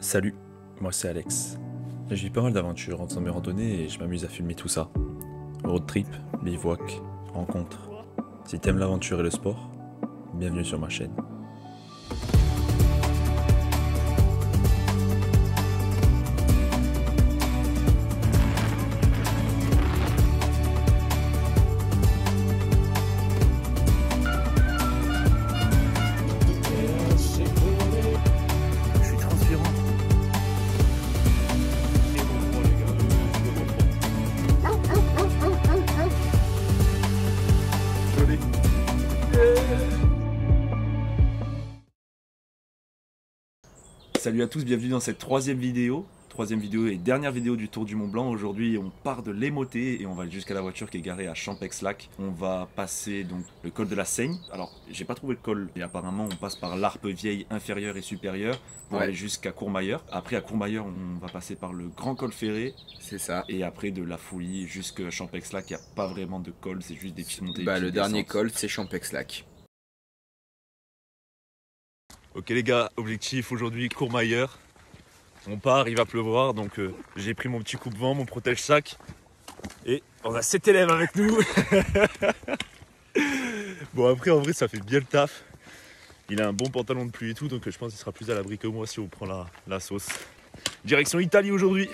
Salut, moi c'est Alex. Je vis pas mal d'aventures en faisant mes randonnées et je m'amuse à filmer tout ça. Road trip, bivouac, rencontres. Si t'aimes l'aventure et le sport, bienvenue sur ma chaîne. Je suis transpirant. Salut à tous, bienvenue dans cette troisième vidéo et dernière vidéo du Tour du Mont Blanc. Aujourd'hui on part de l'Émoté et on va aller jusqu'à la voiture qui est garée à Champex-Lac. On va passer donc le col de la Seigne. Alors j'ai pas trouvé le col et apparemment on passe par l'Arpe Vieille inférieure et supérieure pour aller jusqu'à Courmayeur. Après à Courmayeur on va passer par le Grand Col Ferré. C'est ça. Et après de la Fouilly jusqu'à Champex-Lac, il n'y a pas vraiment de col, c'est juste des petites montées. Le dernier col c'est Champex-Lac. Ok les gars, objectif aujourd'hui Courmayeur. On part, il va pleuvoir, donc j'ai pris mon petit coupe-vent, mon protège-sac. Et on a 7 élèves avec nous. Bon après en vrai ça fait bien le taf. Il a un bon pantalon de pluie et tout, donc je pense qu'il sera plus à l'abri que moi si on prend la sauce. Direction Italie aujourd'hui.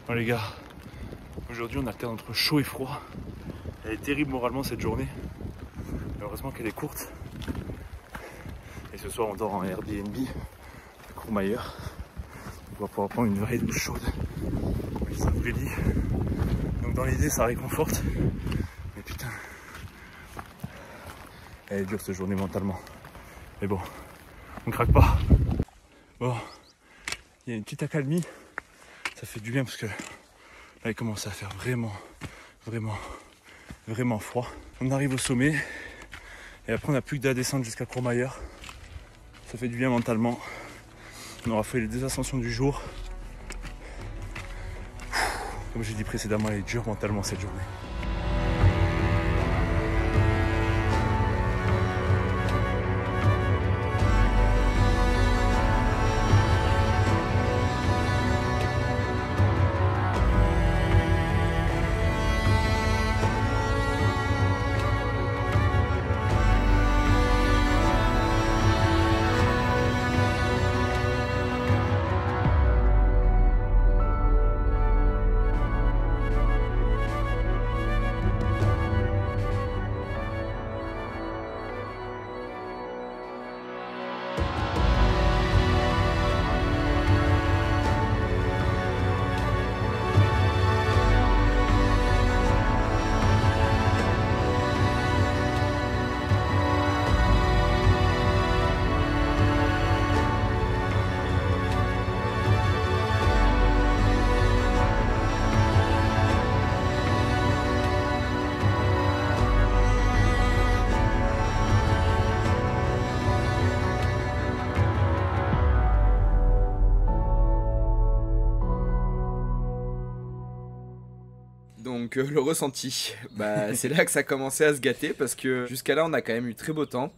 Bon les gars, aujourd'hui on alterne entre chaud et froid. Elle est terrible moralement cette journée. Mais heureusement qu'elle est courte. Et ce soir on dort en Airbnb à Courmayeur. On va pouvoir prendre une vraie douche chaude. C'est un vrai lit. Donc dans l'idée ça réconforte. Mais putain, elle est dure cette journée mentalement. Mais bon, on craque pas. Bon, il y a une petite accalmie. Ça fait du bien parce que là il commence à faire vraiment froid. On arrive au sommet et après on n'a plus que de la descente jusqu'à Courmayeur. Ça fait du bien mentalement. On aura fait les 2 ascensions du jour. Comme j'ai dit précédemment, elle est dure mentalement cette journée. Donc le ressenti, bah c'est là que ça a commencé à se gâter parce que jusqu'à là on a quand même eu très beau temps.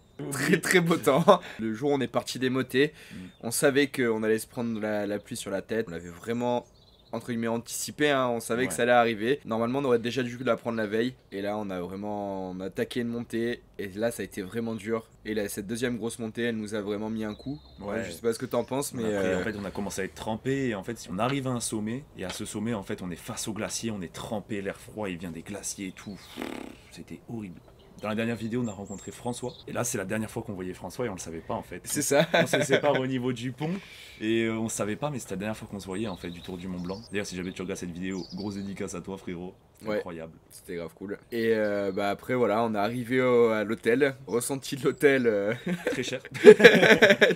Très beau temps. Le jour où on est parti des motets, on savait qu'on allait se prendre la pluie sur la tête. On l'avait vraiment entre guillemets anticipé, hein. On savait que ça allait arriver. Normalement on aurait déjà dû la prendre la veille. Et là on a attaqué une montée. Et là ça a été vraiment dur. Et là cette deuxième grosse montée elle nous a vraiment mis un coup. Je sais pas ce que t'en penses, mais après, en fait on a commencé à être trempé. Et en fait on arrive à un sommet. Et à ce sommet en fait on est face au glacier. On est trempé, l'air froid il vient des glaciers et tout. C'était horrible. Dans la dernière vidéo, on a rencontré François. Et là, c'est la dernière fois qu'on voyait François et on le savait pas en fait. C'est ça. On se sépare au niveau du pont et on savait pas, mais c'était la dernière fois qu'on se voyait en fait du Tour du Mont Blanc. D'ailleurs, si jamais tu regardes cette vidéo, grosse dédicace à toi, frérot. Incroyable. C'était grave cool. Et après, voilà, on est arrivé à l'hôtel. Ressenti de l'hôtel. Très cher.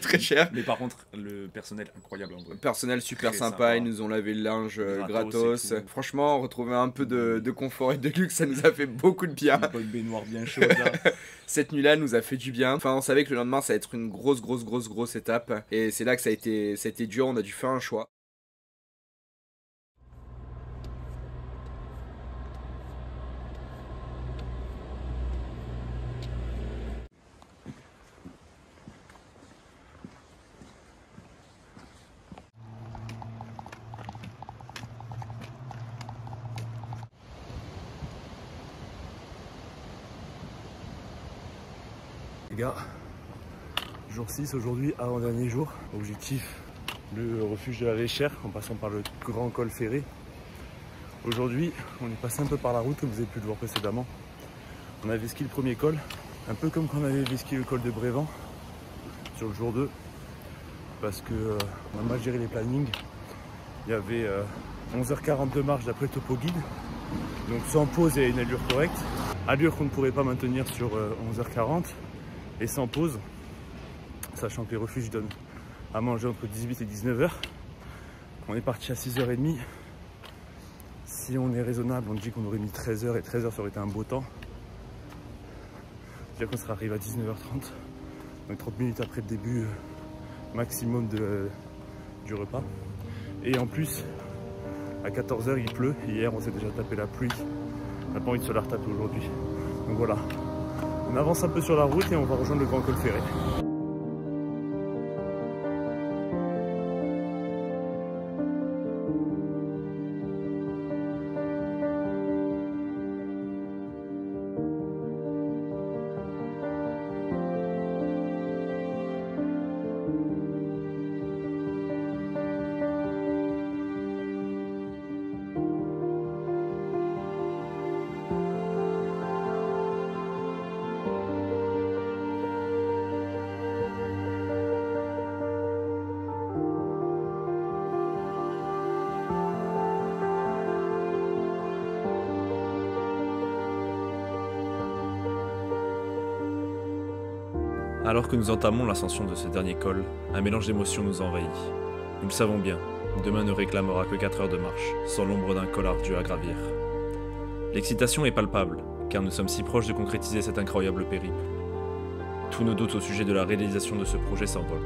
Très cher. Mais par contre, le personnel incroyable en vrai. Personnel super sympa. Ils nous ont lavé le linge gratos. Franchement, retrouver un peu de confort et de luxe, ça nous a fait beaucoup de bien. Une bonne baignoire bien chaude là. Cette nuit-là nous a fait du bien. Enfin, on savait que le lendemain, ça allait être une grosse étape. Et c'est là que ça a été dur. On a dû faire un choix. Les gars, jour 6 aujourd'hui, avant-dernier jour. Objectif, le refuge de la Léchère en passant par le grand col ferré. Aujourd'hui, on est passé un peu par la route comme vous avez pu le voir précédemment. On a vesqué le premier col, un peu comme quand on avait vesqué le col de Brévent sur le jour 2. Parce que on a mal géré les plannings. Il y avait 11h40 de marche d'après le topo guide. Donc sans pause et une allure correcte. Allure qu'on ne pourrait pas maintenir sur 11h40. Et sans pause, sachant que les refuges donnent à manger entre 18 et 19h. On est parti à 6h30. Si on est raisonnable, on dit qu'on aurait mis 13h et 13h ça aurait été un beau temps. C'est-à-dire qu'on serait arrivé à 19h30. Donc 30 minutes après le début maximum du repas. Et en plus, à 14h il pleut. Hier on s'est déjà tapé la pluie. On n'a pas envie de se la retaper aujourd'hui. Donc voilà. On avance un peu sur la route et on va rejoindre le grand col ferré. Alors que nous entamons l'ascension de ce dernier col, un mélange d'émotions nous envahit. Nous le savons bien, demain ne réclamera que 4 heures de marche, sans l'ombre d'un col ardu à gravir. L'excitation est palpable, car nous sommes si proches de concrétiser cet incroyable périple. Tous nos doutes au sujet de la réalisation de ce projet s'envolent.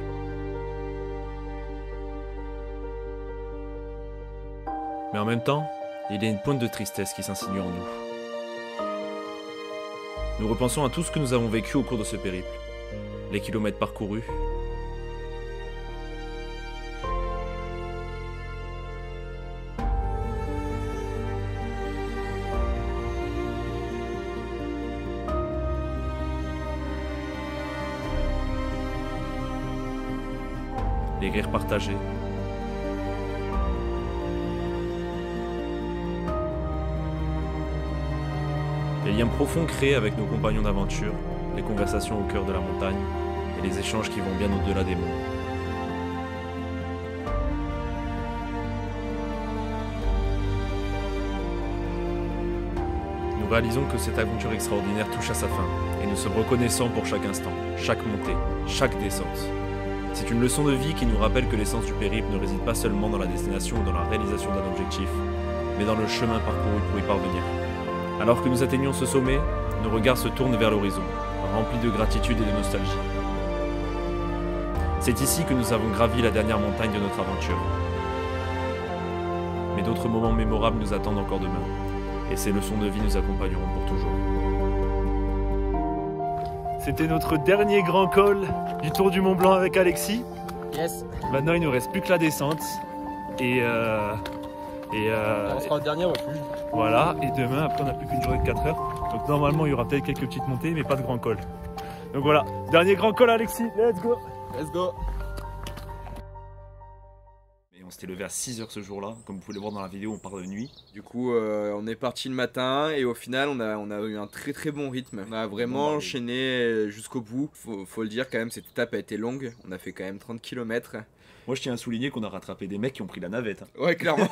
Mais en même temps, il y a une pointe de tristesse qui s'insinue en nous. Nous repensons à tout ce que nous avons vécu au cours de ce périple. Les kilomètres parcourus, les rires partagés, les liens profonds créés avec nos compagnons d'aventure, les conversations au cœur de la montagne et les échanges qui vont bien au-delà des mots. Nous réalisons que cette aventure extraordinaire touche à sa fin et nous sommes reconnaissants pour chaque instant, chaque montée, chaque descente. C'est une leçon de vie qui nous rappelle que l'essence du périple ne réside pas seulement dans la destination ou dans la réalisation d'un objectif, mais dans le chemin parcouru pour y parvenir. Alors que nous atteignons ce sommet, nos regards se tournent vers l'horizon, remplis de gratitude et de nostalgie. C'est ici que nous avons gravi la dernière montagne de notre aventure. Mais d'autres moments mémorables nous attendent encore demain. et ces leçons de vie nous accompagneront pour toujours. C'était notre dernier grand col du Tour du Mont Blanc avec Alexis. Yes. Maintenant, il ne nous reste plus que la descente. Et On sera le dernier, plus. voilà, et demain, après, on n'a plus qu'une journée de 4 heures. Donc normalement, il y aura peut-être quelques petites montées, mais pas de grand col. Donc voilà, dernier grand col, Alexis. Let's go. Let's go. Et on s'était levé à 6 h ce jour-là. Comme vous pouvez le voir dans la vidéo, on part de nuit. Du coup, on est parti le matin et au final, on a eu un très très bon rythme. On a vraiment enchaîné jusqu'au bout. Faut le dire quand même, cette étape a été longue. On a fait quand même 30 km. Moi, je tiens à souligner qu'on a rattrapé des mecs qui ont pris la navette. Ouais, clairement.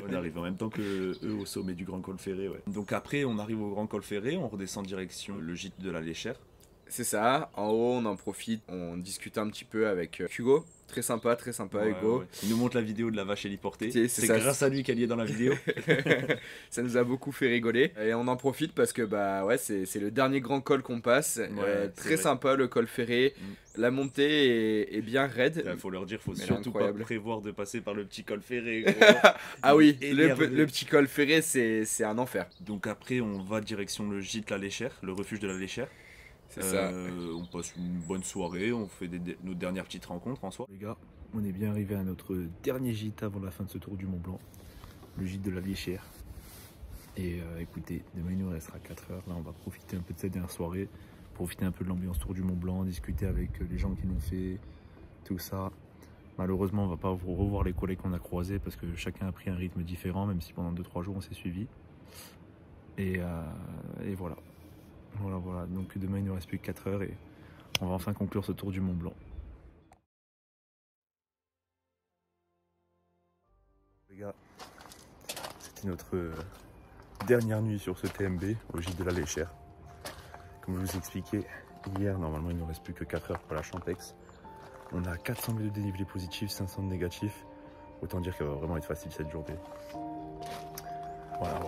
On arrive en même temps que eux au sommet du Grand Col Ferré. Ouais. Donc après, on arrive au Grand Col Ferré, on redescend direction le gîte de la Léchère. C'est ça. En haut, on en profite. On discute un petit peu avec Hugo. Très sympa, Hugo. Ouais. Il nous montre la vidéo de la vache héliportée. C'est ça. Grâce à lui qu'elle y est dans la vidéo. Ça nous a beaucoup fait rigoler. Et on en profite parce que bah ouais, c'est le dernier grand col qu'on passe. Très sympa le col Ferré. La montée est bien raide. Il faut leur dire, faut surtout pas prévoir de passer par le petit col Ferré. Ah oui, le petit col Ferré, c'est un enfer. Donc après, on va direction le gîte La Léchère, le refuge de la Léchère. C'est ça. On passe une bonne soirée, on fait nos dernières petites rencontres en soi. Les gars, on est bien arrivé à notre dernier gîte avant la fin de ce Tour du Mont Blanc. Le gîte de la Léchère. Et écoutez, demain il nous restera 4 heures. Là, on va profiter un peu de cette dernière soirée. Profiter un peu de l'ambiance Tour du Mont Blanc, discuter avec les gens qui l'ont fait, tout ça. Malheureusement, on va pas revoir les collègues qu'on a croisés parce que chacun a pris un rythme différent, même si pendant 2-3 jours on s'est suivi. Et voilà. Voilà. Donc demain il ne nous reste plus que 4 heures et on va enfin conclure ce Tour du Mont Blanc. Les gars, c'était notre dernière nuit sur ce TMB au gîte de la Léchère. Comme je vous expliquais hier, normalement il ne nous reste plus que 4 heures pour la Champex. On a 400 mètres de dénivelé positif, 500 de négatif. Autant dire qu'elle va vraiment être facile cette journée. Voilà.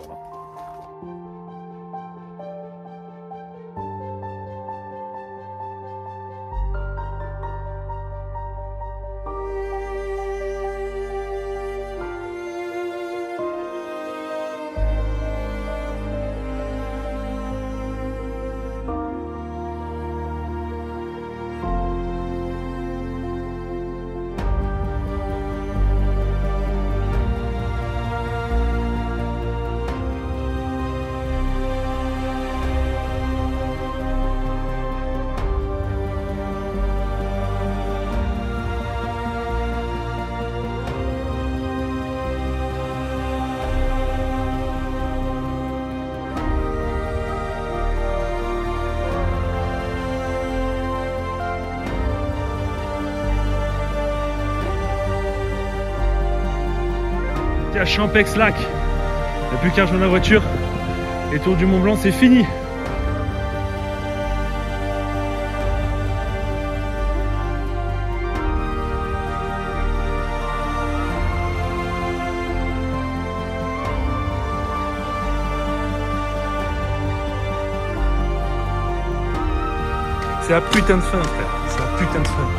À Champex-Lac, il n'y a plus qu'à rejoindre la voiture. Et Tour du Mont Blanc, c'est fini. C'est la putain de fin, frère. C'est la putain de fin.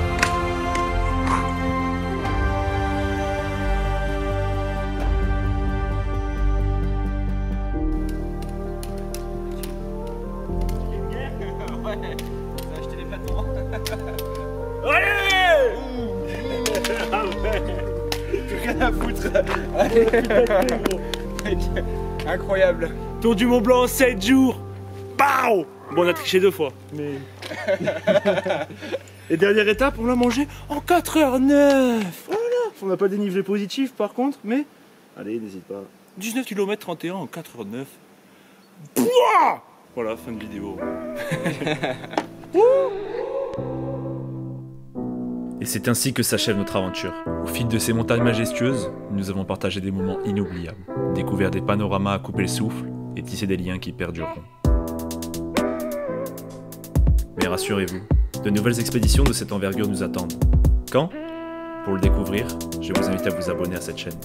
Incroyable. Tour du Mont Blanc, 7 jours. Pow. Bon, on a triché 2 fois. Mais... Et dernière étape, on l'a mangé en 4h09. Voilà. On n'a pas dénivelé positif par contre, mais... Allez, n'hésite pas. 19 km 31 en 4h09. Pouah. Voilà, fin de vidéo. Et c'est ainsi que s'achève notre aventure. Au fil de ces montagnes majestueuses, nous avons partagé des moments inoubliables, découvert des panoramas à couper le souffle et tissé des liens qui perdureront. Mais rassurez-vous, de nouvelles expéditions de cette envergure nous attendent. Quand ? Pour le découvrir, je vous invite à vous abonner à cette chaîne.